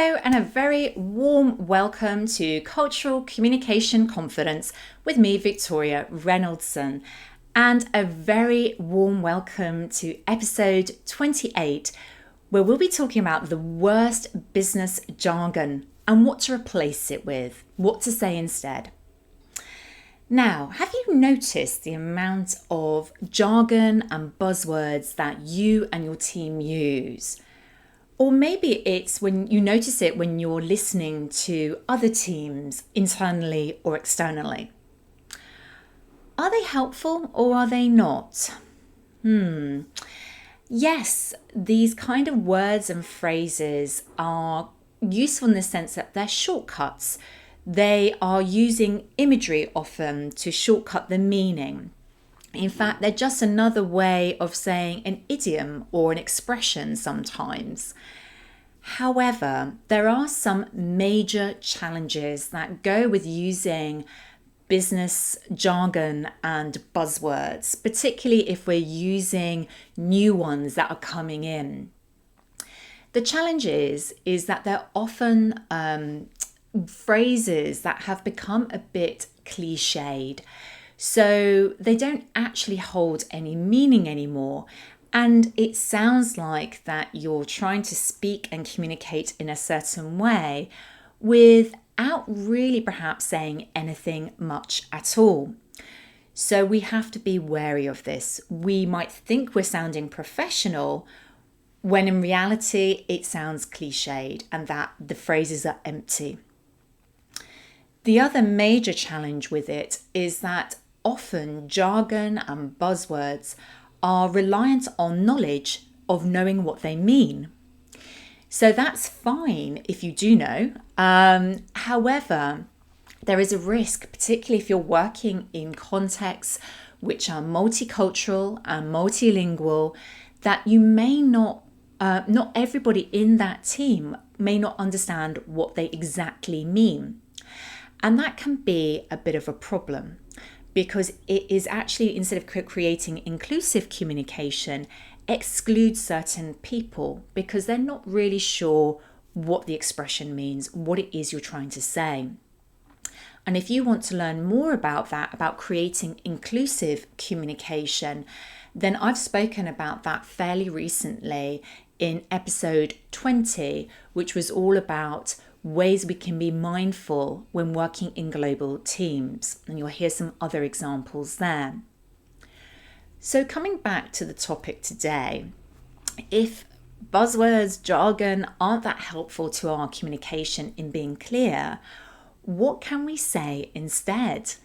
Hello and a very warm welcome to Cultural Communication Confidence with me, Victoria Reynoldson, and a very warm welcome to episode 28, where we'll be talking about the worst business jargon and what to replace it with, what to say instead. Now, have you noticed the amount of jargon and buzzwords that you and your team use? Or maybe it's when you notice it when you're listening to other teams internally or externally. Are they helpful or are they not? Yes, these kind of words and phrases are useful in the sense that they're shortcuts. They are using imagery often to shortcut the meaning. In fact, they're just another way of saying an idiom or an expression sometimes. However, there are some major challenges that go with using business jargon and buzzwords, particularly if we're using new ones that are coming in. The challenge is that they're often phrases that have become a bit cliched. So they don't actually hold any meaning anymore. And it sounds like that you're trying to speak and communicate in a certain way without really perhaps saying anything much at all. So we have to be wary of this. We might think we're sounding professional when in reality it sounds cliched and that the phrases are empty. The other major challenge with it is that often jargon and buzzwords are reliant on knowledge of knowing what they mean. So that's fine if you do know. However, there is a risk, particularly if you're working in contexts which are multicultural and multilingual, that you may not everybody in that team may not understand what they exactly mean. And that can be a bit of a problem, because it is actually, instead of creating inclusive communication, exclude certain people because they're not really sure what the expression means, what it is you're trying to say. And if you want to learn more about that, about creating inclusive communication, then I've spoken about that fairly recently in episode 20, which was all about ways we can be mindful when working in global teams. And you'll hear some other examples there. So coming back to the topic today, if buzzwords, jargon aren't that helpful to our communication in being clear, what can we say instead?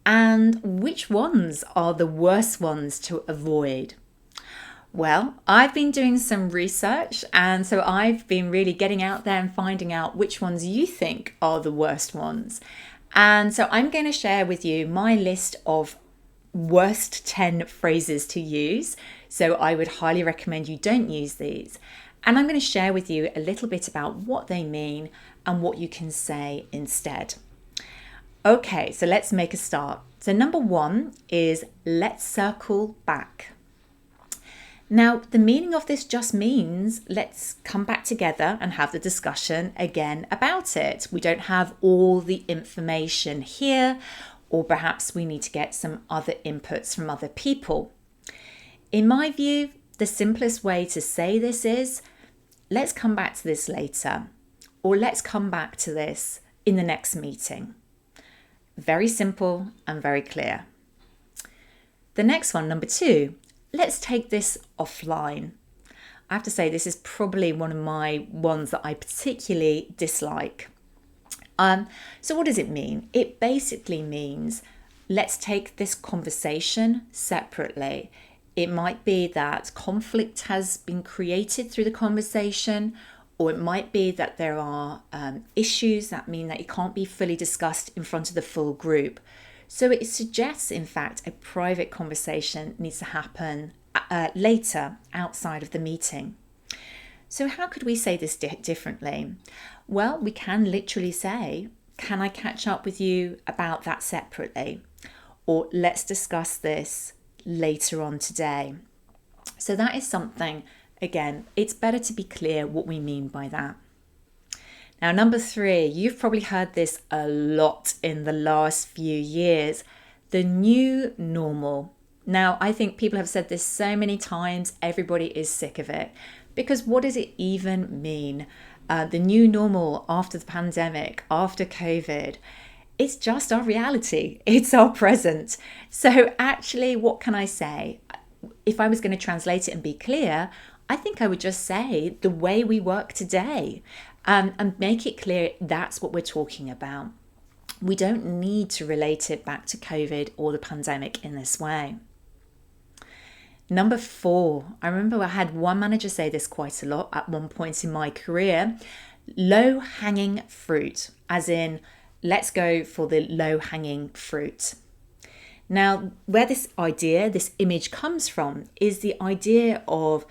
And which ones are the worst ones to avoid? Well, I've been doing some research, and so I've been really getting out there and finding out which ones you think are the worst ones. And so I'm going to share with you my list of worst 10 phrases to use. So I would highly recommend you don't use these. And I'm going to share with you a little bit about what they mean and what you can say instead. Okay, so let's make a start. So number 1 is let's circle back. Now, the meaning of this just means let's come back together and have the discussion again about it. We don't have all the information here, or perhaps we need to get some other inputs from other people. In my view, the simplest way to say this is, let's come back to this later, or let's come back to this in the next meeting. Very simple and very clear. The next one, number 2. Let's take this offline. I have to say this is probably one of my ones that I particularly dislike. So what does it mean? It basically means let's take this conversation separately. It might be that conflict has been created through the conversation, or it might be that there are issues that mean that it can't be fully discussed in front of the full group. So it suggests, in fact, a private conversation needs to happen later outside of the meeting. So how could we say this differently? Well, we can literally say, can I catch up with you about that separately? Or let's discuss this later on today. So that is something, again, it's better to be clear what we mean by that. Now, number 3, you've probably heard this a lot in the last few years, the new normal. Now, I think people have said this so many times, everybody is sick of it. Because what does it even mean? The new normal after the pandemic, after COVID, it's just our reality. It's our present. So actually, what can I say? If I was going to translate it and be clear, I think I would just say the way we work today, and make it clear that's what we're talking about. We don't need to relate it back to COVID or the pandemic in this way. Number 4, I remember I had one manager say this quite a lot at one point in my career, low-hanging fruit, as in, let's go for the low-hanging fruit. Now, where this idea, this image comes from is the idea of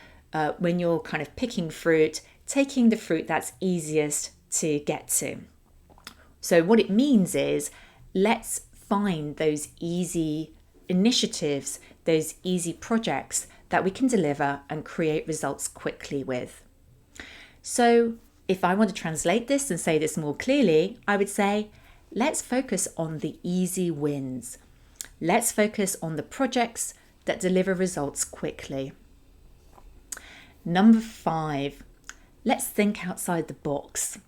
when you're kind of picking fruit, taking the fruit that's easiest to get to. So what it means is, let's find those easy initiatives, those easy projects that we can deliver and create results quickly with. So if I want to translate this and say this more clearly, I would say, let's focus on the easy wins. Let's focus on the projects that deliver results quickly. Number 5, let's think outside the box.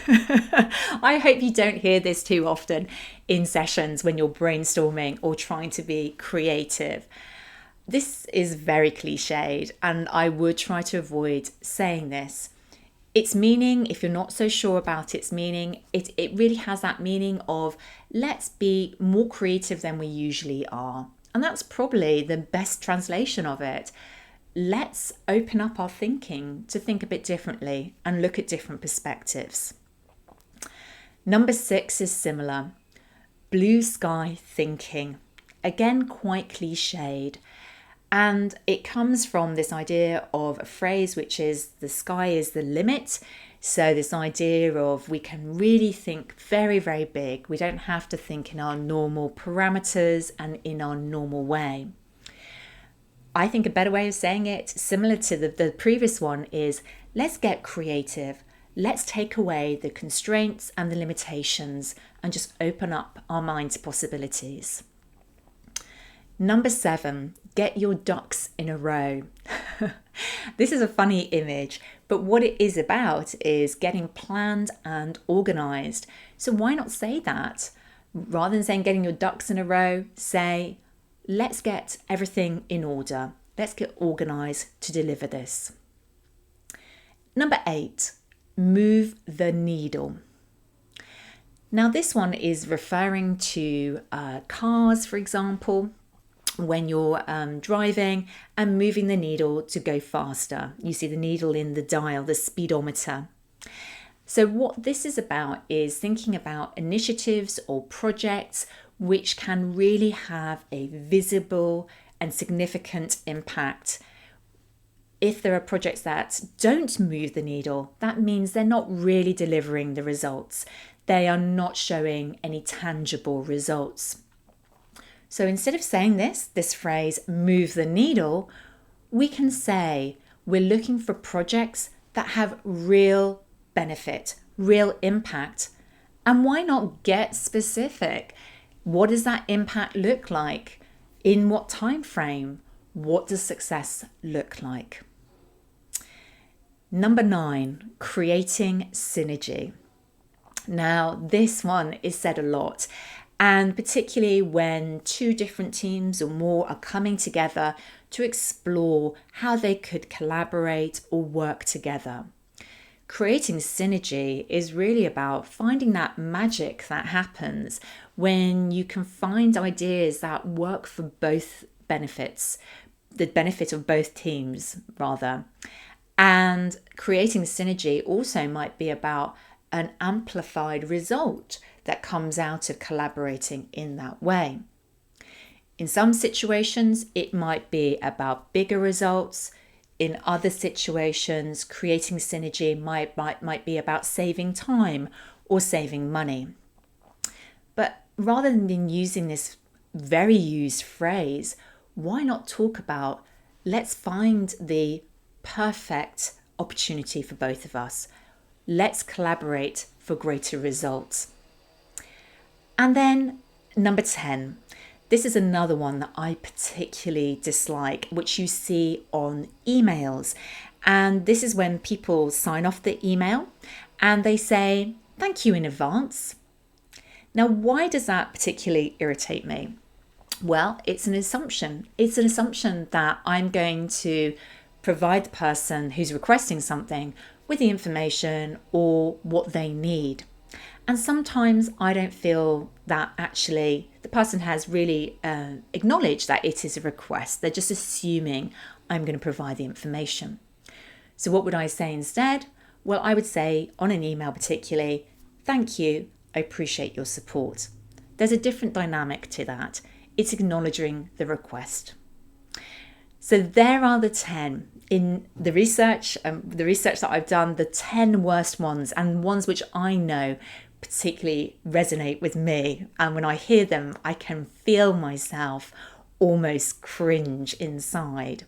I hope you don't hear this too often in sessions when you're brainstorming or trying to be creative. This is very cliched, and I would try to avoid saying this. Its meaning, if you're not so sure about its meaning, it really has that meaning of let's be more creative than we usually are. And that's probably the best translation of it. Let's open up our thinking to think a bit differently and look at different perspectives. Number 6 is similar. Blue sky thinking. Again, quite cliched. And it comes from this idea of a phrase which is the sky is the limit. So this idea of we can really think very, very big. We don't have to think in our normal parameters and in our normal way. I think a better way of saying it, similar to the previous one, is let's get creative. Let's take away the constraints and the limitations and just open up our mind to possibilities. Number 7, get your ducks in a row. This is a funny image, but what it is about is getting planned and organized. So why not say that? Rather than saying getting your ducks in a row, say, let's get everything in order. Let's get organized to deliver this. Number 8, move the needle. Now this one is referring to cars, for example, when you're driving and moving the needle to go faster. You see the needle in the dial, the speedometer. So what this is about is thinking about initiatives or projects which can really have a visible and significant impact. If there are projects that don't move the needle, that means they're not really delivering the results. They are not showing any tangible results. So instead of saying this phrase, move the needle, we can say we're looking for projects that have real benefit, real impact. And why not get specific? What does that impact look like? In what time frame? What does success look like? Number 9, creating synergy. Now, this one is said a lot, and particularly when 2 different teams or more are coming together to explore how they could collaborate or work together. Creating synergy is really about finding that magic that happens when you can find ideas that work for both benefits, the benefit of both teams rather. And creating synergy also might be about an amplified result that comes out of collaborating in that way. In some situations, it might be about bigger results. In other situations, creating synergy might be about saving time or saving money. But rather than using this very used phrase, why not talk about let's find the perfect opportunity for both of us? Let's collaborate for greater results. And then number 10. This is another one that I particularly dislike, which you see on emails. And this is when people sign off the email and they say, "Thank you in advance." Now, why does that particularly irritate me? Well, it's an assumption. It's an assumption that I'm going to provide the person who's requesting something with the information or what they need. And sometimes I don't feel that actually the person has really acknowledged that it is a request. They're just assuming I'm going to provide the information. So what would I say instead? Well, I would say on an email particularly, "Thank you, I appreciate your support." There's a different dynamic to that. It's acknowledging the request. So there are the 10 in the research that I've done, the 10 worst ones, and ones which I know particularly resonate with me. And when I hear them, I can feel myself almost cringe inside.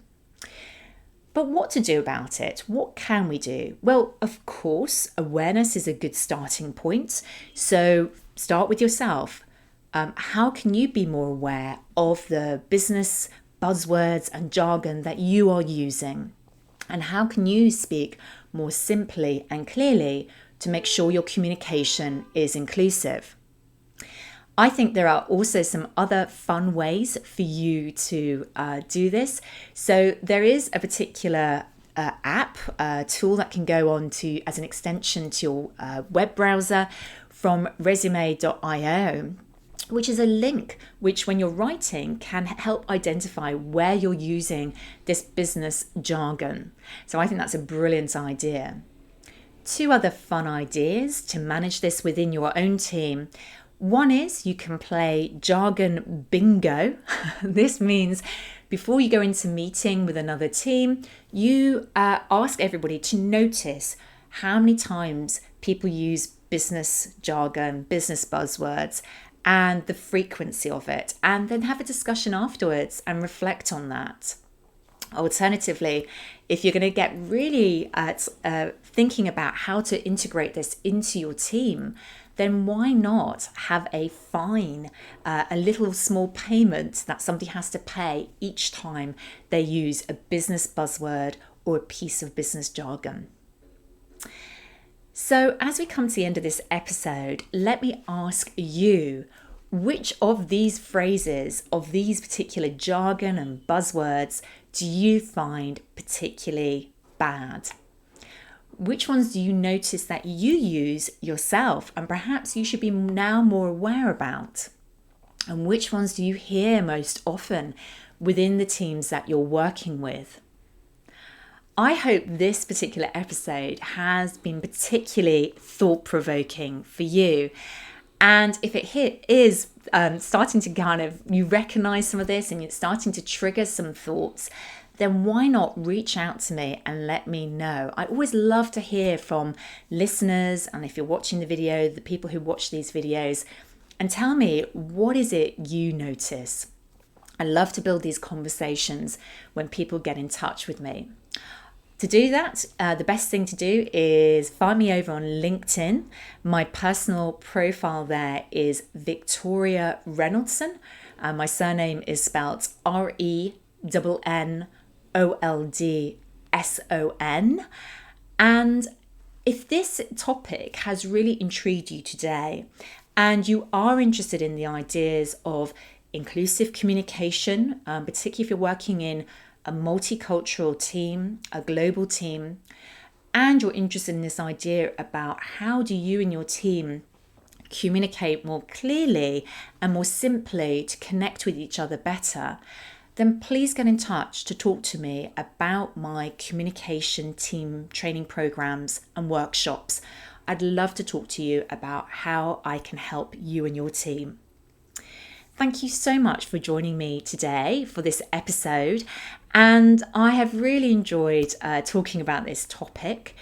But what to do about it? What can we do? Well, of course, awareness is a good starting point. So start with yourself. How can you be more aware of the business buzzwords and jargon that you are using? And how can you speak more simply and clearly to make sure your communication is inclusive? I think there are also some other fun ways for you to do this. So there is a particular app, tool that can go on to as an extension to your web browser from resume.io, which is a link which, when you're writing, can help identify where you're using this business jargon. So I think that's a brilliant idea. 2 other fun ideas to manage this within your own team. One is you can play jargon bingo. This means before you go into meeting with another team, you ask everybody to notice how many times people use business jargon, business buzzwords, and the frequency of it, and then have a discussion afterwards and reflect on that. Alternatively, if you're going to get really thinking about how to integrate this into your team, then why not have a fine, a little small payment that somebody has to pay each time they use a business buzzword or a piece of business jargon? So as we come to the end of this episode, let me ask you, which of these phrases, of these particular jargon and buzzwords, do you find particularly bad? Which ones do you notice that you use yourself and perhaps you should be now more aware about? And which ones do you hear most often within the teams that you're working with? I hope this particular episode has been particularly thought-provoking for you. And if it is starting to you recognize some of this and it's starting to trigger some thoughts, then why not reach out to me and let me know? I always love to hear from listeners, and if you're watching the video, the people who watch these videos, and tell me, what is it you notice? I love to build these conversations when people get in touch with me. To do that, the best thing to do is find me over on LinkedIn. My personal profile there is Victoria Reynoldson. My surname is spelled RENNOLDSON. And if this topic has really intrigued you today, and you are interested in the ideas of inclusive communication, particularly if you're working in a multicultural team, a global team, and you're interested in this idea about how do you and your team communicate more clearly and more simply to connect with each other better, then please get in touch to talk to me about my communication team training programs and workshops. I'd love to talk to you about how I can help you and your team. Thank you so much for joining me today for this episode. And I have really enjoyed talking about this topic.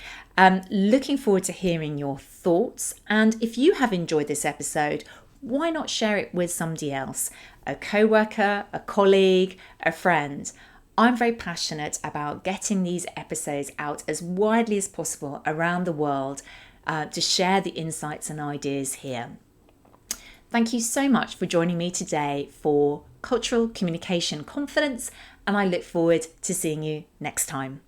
Looking forward to hearing your thoughts. And if you have enjoyed this episode, why not share it with somebody else? A coworker, a colleague, a friend. I'm very passionate about getting these episodes out as widely as possible around the world to share the insights and ideas here. Thank you so much for joining me today for Cultural Communication Confidence, and I look forward to seeing you next time.